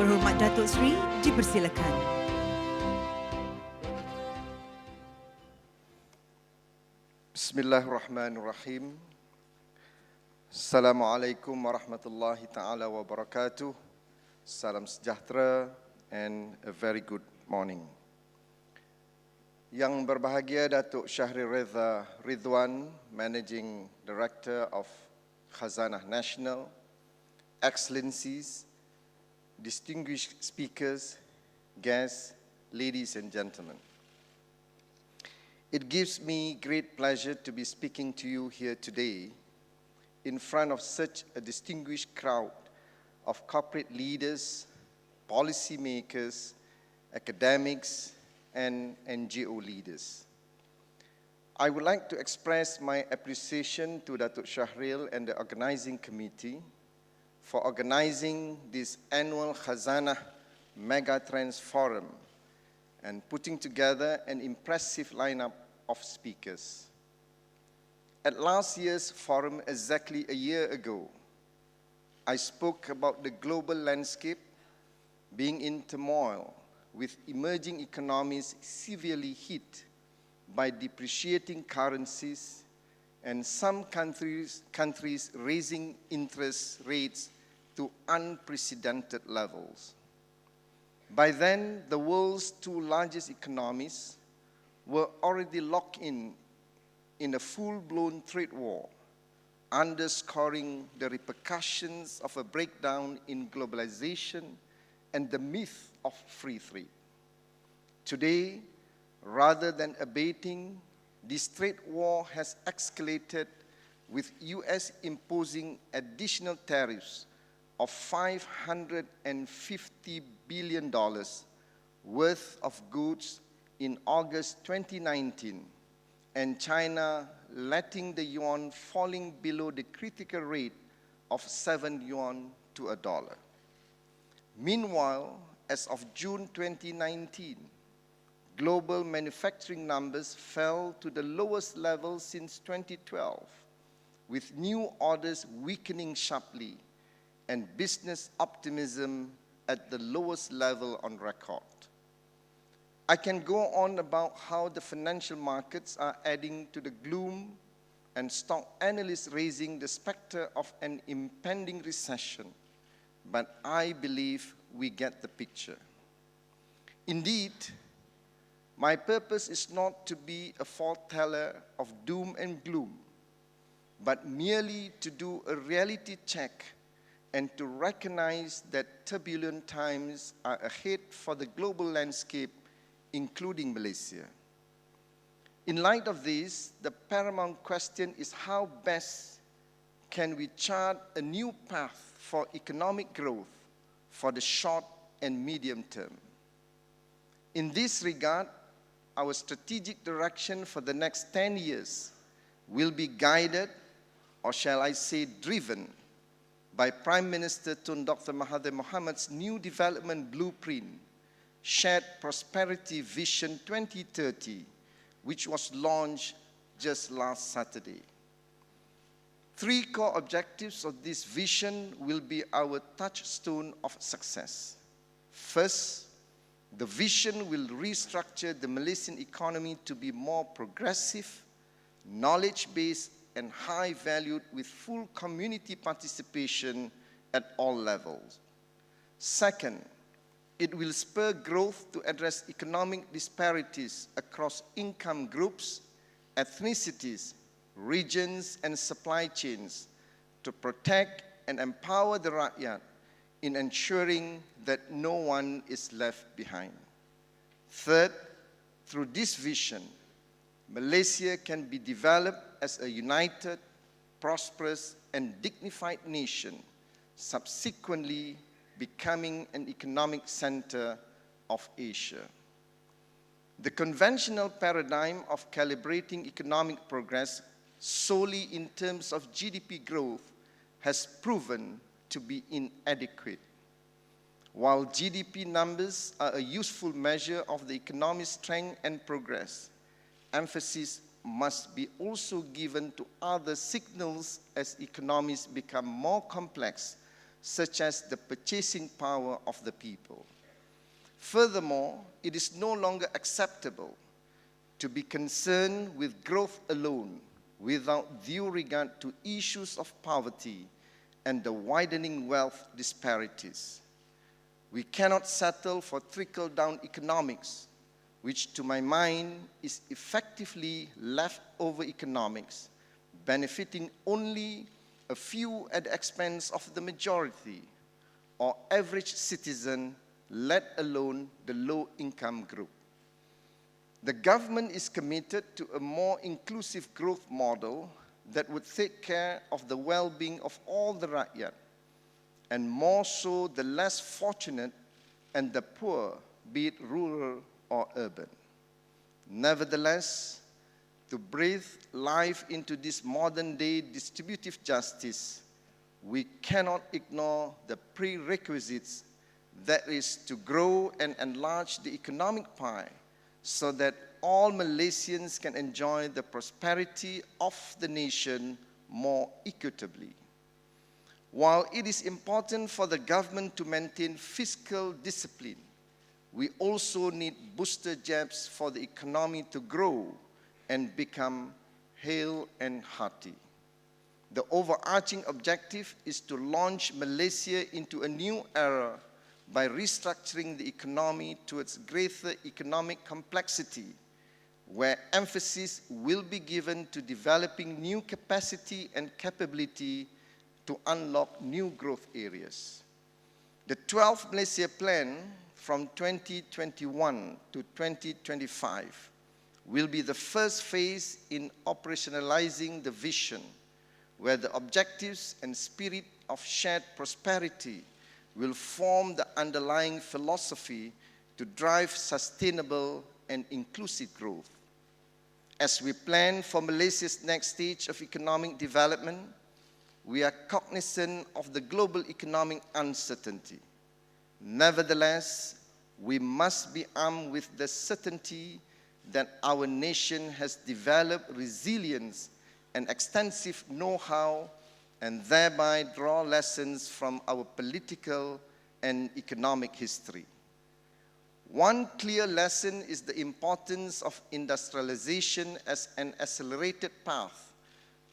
Berhormat Dato Seri, dipersilakan. Bismillahirrahmanirrahim. Assalamualaikum warahmatullahi taala wabarakatuh. Salam sejahtera and a very good morning. Yang berbahagia Datuk Shahri Reza Ridwan, Managing Director of Khazanah National, Excellencies, distinguished speakers, guests, ladies and gentlemen. It gives me great pleasure to be speaking to you here today in front of such a distinguished crowd of corporate leaders, policymakers, academics, and NGO leaders. I would like to express my appreciation to Datuk Shahril and the organizing committee for organizing this annual Khazanah Megatrends Forum and putting together an impressive lineup of speakers. At last year's forum, exactly a year ago, I spoke about the global landscape being in turmoil, with emerging economies severely hit by depreciating currencies and some countries raising interest rates to unprecedented levels. By then, the world's two largest economies were already locked in a full-blown trade war, underscoring the repercussions of a breakdown in globalization and the myth of free trade. Today, rather than abating, this trade war has escalated, with US imposing additional tariffs of $550 billion worth of goods in August 2019, and China letting the yuan falling below the critical rate of 7 yuan to a dollar. Meanwhile, as of June 2019, global manufacturing numbers fell to the lowest level since 2012, with new orders weakening sharply and business optimism at the lowest level on record. I can go on about how the financial markets are adding to the gloom and stock analysts raising the specter of an impending recession, but I believe we get the picture. Indeed, my purpose is not to be a foreteller of doom and gloom, but merely to do a reality check and to recognize that turbulent times are ahead for the global landscape, including Malaysia. In light of this, the paramount question is how best can we chart a new path for economic growth for the short and medium term. In this regard, our strategic direction for the next 10 years will be guided, or shall I say driven, by Prime Minister Tun Dr. Mahathir Mohamed's new development blueprint, Shared Prosperity Vision 2030, which was launched just last Saturday. Three core objectives of this vision will be our touchstone of success. First, the vision will restructure the Malaysian economy to be more progressive, knowledge-based, and high-valued, with full community participation at all levels. Second, it will spur growth to address economic disparities across income groups, ethnicities, regions, and supply chains to protect and empower the rakyat in ensuring that no one is left behind. Third, through this vision, Malaysia can be developed as a united, prosperous, and dignified nation, subsequently becoming an economic center of Asia. The conventional paradigm of calibrating economic progress solely in terms of GDP growth has proven to be inadequate. While GDP numbers are a useful measure of the economic strength and progress, emphasis must be also given to other signals as economies become more complex, such as the purchasing power of the people. Furthermore, it is no longer acceptable to be concerned with growth alone without due regard to issues of poverty and the widening wealth disparities. We cannot settle for trickle-down economics, which to my mind is effectively leftover economics, benefiting only a few at the expense of the majority or average citizen, let alone the low-income group. The government is committed to a more inclusive growth model that would take care of the well-being of all the rakyat, and more so the less fortunate and the poor, be it rural or urban. Nevertheless, to breathe life into this modern-day distributive justice, we cannot ignore the prerequisites, that is, to grow and enlarge the economic pie so that all Malaysians can enjoy the prosperity of the nation more equitably. While it is important for the government to maintain fiscal discipline, we also need booster jabs for the economy to grow and become hale and hearty. The overarching objective is to launch Malaysia into a new era by restructuring the economy towards greater economic complexity, where emphasis will be given to developing new capacity and capability to unlock new growth areas. The 12th Malaysia Plan from 2021 to 2025 will be the first phase in operationalizing the vision, where the objectives and spirit of shared prosperity will form the underlying philosophy to drive sustainable and inclusive growth. As we plan for Malaysia's next stage of economic development, we are cognizant of the global economic uncertainty. Nevertheless, we must be armed with the certainty that our nation has developed resilience and extensive know-how, and thereby draw lessons from our political and economic history. One clear lesson is the importance of industrialization as an accelerated path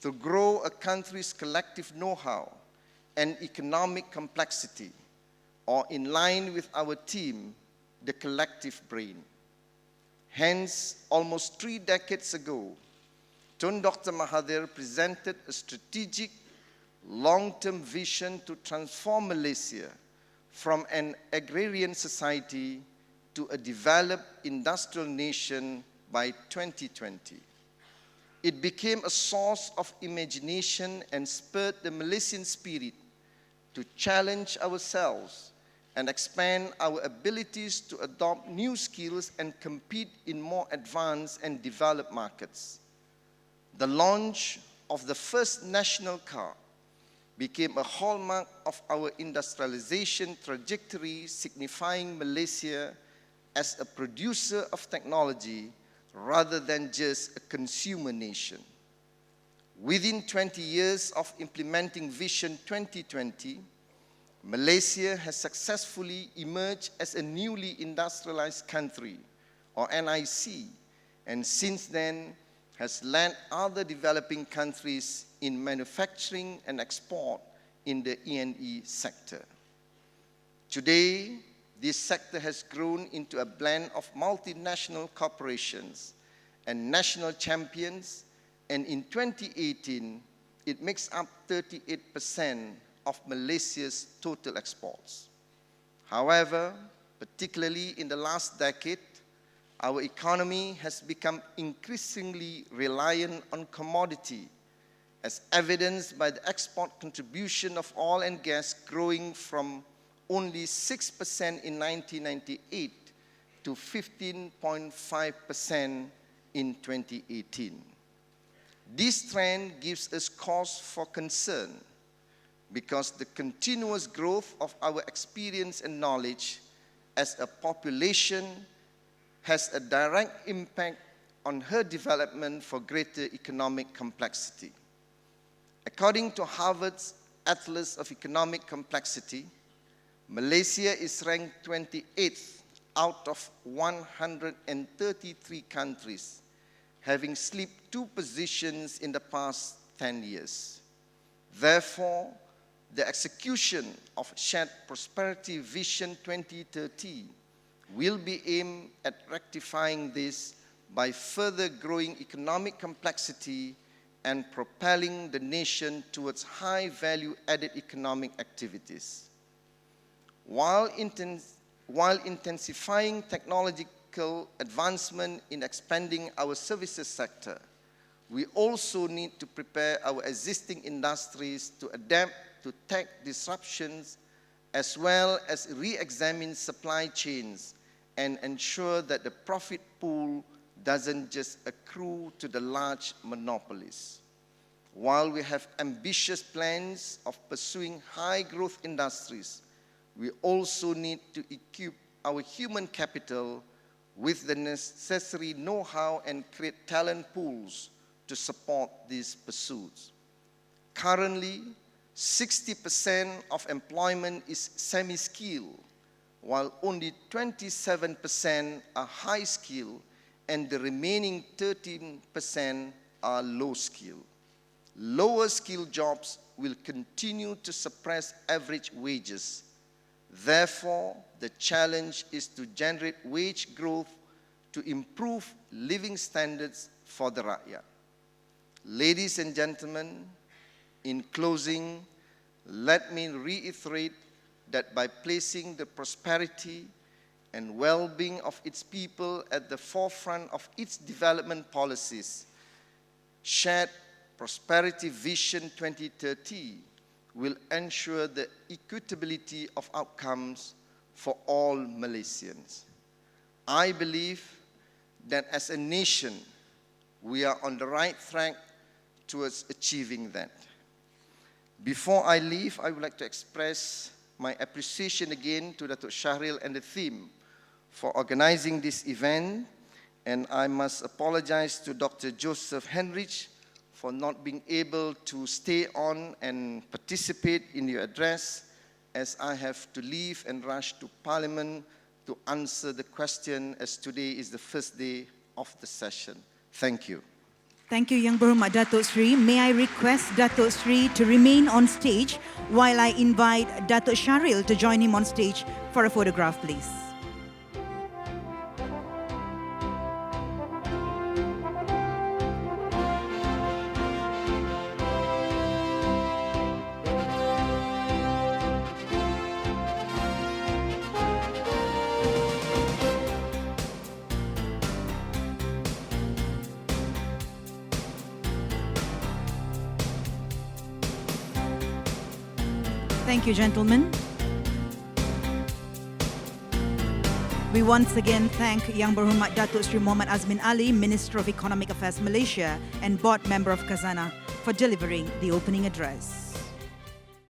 to grow a country's collective know-how and economic complexity, or in line with our theme, the collective brain. Hence, almost 3 decades ago, Tun Dr. Mahathir presented a strategic, long-term vision to transform Malaysia from an agrarian society to a developed industrial nation by 2020. It became a source of imagination and spurred the Malaysian spirit to challenge ourselves and expand our abilities to adopt new skills and compete in more advanced and developed markets. The launch of the first national car became a hallmark of our industrialization trajectory, signifying Malaysia as a producer of technology rather than just a consumer nation. Within 20 years of implementing Vision 2020, Malaysia has successfully emerged as a newly industrialized country, or NIC, and since then has led other developing countries in manufacturing and export in the E&E sector. Today, this sector has grown into a blend of multinational corporations and national champions, and in 2018, it makes up 38% of Malaysia's total exports. However, particularly in the last decade, our economy has become increasingly reliant on commodity, as evidenced by the export contribution of oil and gas growing from only 6% in 1998 to 15.5% in 2018. This trend gives us cause for concern because the continuous growth of our experience and knowledge as a population has a direct impact on her development for greater economic complexity. According to Harvard's Atlas of Economic Complexity, Malaysia is ranked 28th out of 133 countries, having slipped 2 positions in the past 10 years. Therefore, the execution of Shared Prosperity Vision 2030 will be aimed at rectifying this by further growing economic complexity and propelling the nation towards high value-added economic activities. While intensifying technological advancement in expanding our services sector, we also need to prepare our existing industries to adapt to tech disruptions, as well as re-examine supply chains and ensure that the profit pool doesn't just accrue to the large monopolies. While we have ambitious plans of pursuing high-growth industries, we also need to equip our human capital with the necessary know-how and create talent pools to support these pursuits. Currently, 60% of employment is semi-skilled, while only 27% are high-skilled, and the remaining 13% are low-skilled. Lower-skilled jobs will continue to suppress average wages. Therefore, the challenge is to generate wage growth to improve living standards for the rakyat. Ladies and gentlemen, in closing, let me reiterate that by placing the prosperity and well-being of its people at the forefront of its development policies, Shared Prosperity Vision 2030 will ensure the equitability of outcomes for all Malaysians. I believe that as a nation, we are on the right track towards achieving that. Before I leave, I would like to express my appreciation again to Dato Shahril and the team for organizing this event, and I must apologize to Dr. Joseph Henrich for not being able to stay on and participate in your address, as I have to leave and rush to Parliament to answer the question, as today is the first day of the session. Thank you. Thank you, Yang Berhormat Dato Seri. May I request Dato Seri to remain on stage while I invite Dato Shahril to join him on stage for a photograph, please. Thank you, gentlemen. We once again thank Yang Berhormat Dato Sri Mohamed Azmin Ali, Minister of Economic Affairs Malaysia and Board Member of Khazanah, for delivering the opening address.